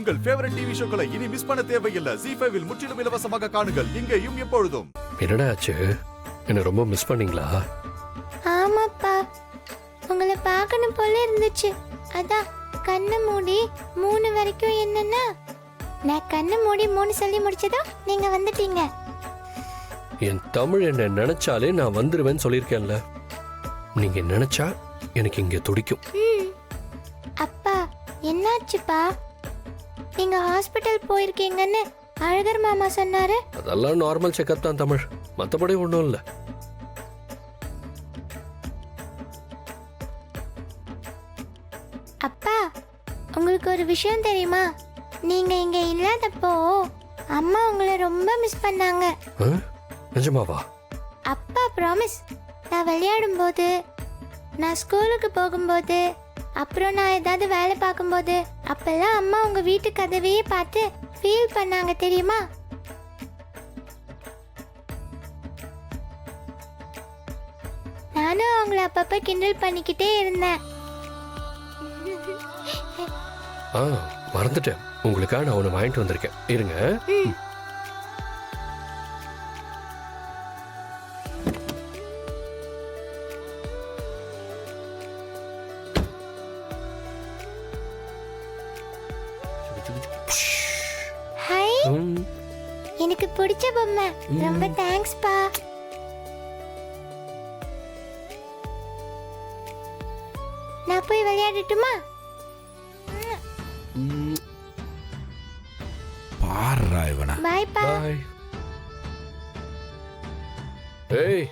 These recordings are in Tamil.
உங்கள் ஃபேவரட் டிவி ஷோக்களை இனி மிஸ் பண்ண தேவையில்லை. ZEE5 இல் முற்றிலும் இலவசமாக காணுங்கள். இங்கேயும் எப்பொழுதும். என்னடா ஆச்சு? என்ன ரொம்ப மிஸ் பண்ணீங்களா? ஆமாப்பா, உங்களை பார்க்கணும் போல இருந்துச்சு. அதான் கண்ணு மூடி 3 வரைக்கும் என்னன்னா நான் கண்ணு மூடி 3 சொல்லி முடிச்சதும் நீங்க வந்துட்டீங்க. என் தமிழ் என்ன நினைச்சாலே நான் வந்துருவேன்னு சொல்லியிருக்கேன்ல. நீங்க நினைச்சா எனக்கு இங்க துடிக்கும். அப்பா என்னாச்சுப்பா? நீங்க ஹாஸ்பிட்டல் போயிருக்கீங்கன்னு அழகர் மாமா சொன்னாரு. அதெல்லாம் நார்மல் செக்அப் தான் தமிழ், மற்றபடி ஒன்றும் இல்லை. அப்பா, உங்களுக்கு ஒரு விஷயம் தெரியுமா? நீங்க இங்க இல்லாதப்போ அம்மா உங்களை ரொம்ப மிஸ் பண்ணாங்க. நிஜமாவா? அப்பா ப்ராமிஸ். நான் விளையாடும் போது, நான் ஸ்கூலுக்கு போகும்போது, அப்புறம் நான் ஏதாவது வேலை பார்க்கும்போது அப்பெல்லாம் அம்மா உங்க வீட்டு கதவையே பார்த்து ஃபீல் பண்ணாங்க தெரியுமா? நானும் அவங்கள அப்பப்ப கிண்டல் பண்ணிக்கிட்டே இருந்தேன். மறந்துட்டேன். உங்களுக்காக நான் ஒன்று வாங்கிட்டு வந்திருக்கேன், இருங்க. ஹாய், எனக்கு பிடிச்ச பொம்மை. ரொம்ப தேங்க்ஸ் பா. நான் போய் விளையாடட்டுமா? பாருடா இவனா. பாய் பா. பாய். ஏய்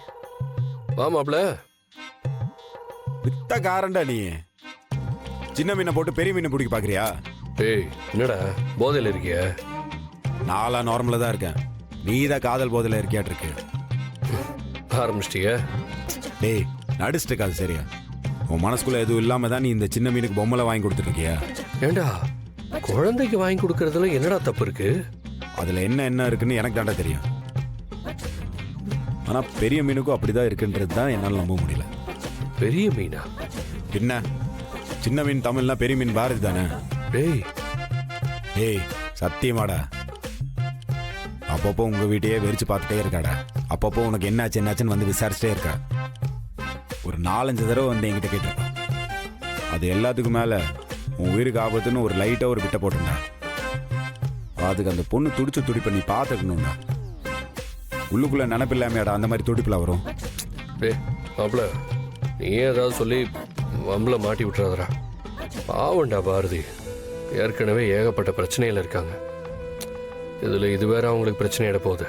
வா மாப்ள. வித்த காரண்டா நீ. சின்ன மீனை போட்டு பெரிய மீனை பிடிக்க பாக்குறியா? ஏய் என்னடா போதையில் இருக்கிய? நாளா நார்மலா தான் இருக்கேன். நீ தான் காதல் போதையில இருக்கியாட்டு இருக்கு. ஆரம்பிச்சிட்டிய? டேய் நடிச்சிட்டு இருக்காது சரியா? உன் மனசுக்குள்ள எதுவும் இல்லாம தான் நீ இந்த சின்ன மீனுக்கு பொம்மை வாங்கி கொடுத்துட்டு இருக்கியா? ஏண்டா குழந்தைக்கு வாங்கி கொடுக்கறதுல என்னடா தப்பு இருக்கு? அதுல என்ன இருக்குன்னு எனக்கு தாண்டா தெரியும். ஆனா பெரிய மீனுக்கும் அப்படிதான் இருக்குன்றது தான் என்னால நம்ப முடியல. பெரிய மீனா? என்ன சின்ன மீன் தமிழ்னா பெரிய மீன் பாரதி தானே? டேய் ஏய் சத்தியமாடா. அப்பப்போ உங்க வீட்டையே வெறிச்சு பார்த்துட்டே இருக்காடா. அப்பப்போ உனக்கு என்னாச்சுன்னு வந்து விசாரிச்சுட்டே இருக்கா. ஒரு 4-5 தடவை வந்து என்கிட்ட கேட்டிருக்கான். அது எல்லாத்துக்கும் மேல உன் உயிருக்கு ஆபத்துன்னு ஒரு லைட்டா ஒரு விட்ட போட்டுண்டா. அதுக்கு அந்த பொண்ணு துடிப்ப நீ பார்த்துக்கணும்டா. உள்ளுக்குள்ள நினப்பில்லாமையாடா அந்த மாதிரி துடிப்புல வரும். டேய் மாப்ள, நீயே ஏதாவது சொல்லி வம்பல மாட்டி விட்டுறாதடா. பாவண்டா பாரதி, ஏற்கனவே ஏகப்பட்ட பிரச்சனையில் இருக்காங்க. இதுல இது வேற அவங்களுக்கு பிரச்சனை இட போகுது.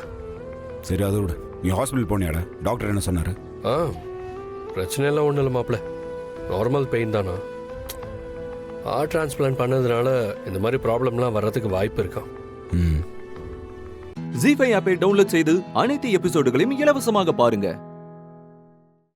சரி அதை விடு. நீ ஹாஸ்பிட்டல் போனியாடா? டாக்டர் என்ன சொன்னாரு? பிரச்சனை எல்லாம் ஒன்றும் இல்லை மாப்ள, நார்மல் பெயின் தானா. ஹார்ட் டிரான்ஸ்பிளான்ட் பண்ணதுனால இந்த மாதிரி ப்ராப்ளம்லாம் வர்றதுக்கு வாய்ப்பு இருக்கான். ZEE5 ஆப்பை டவுன்லோட் செய்து அனைத்து எபிசோடுகளையும் இலவசமாக பாருங்க.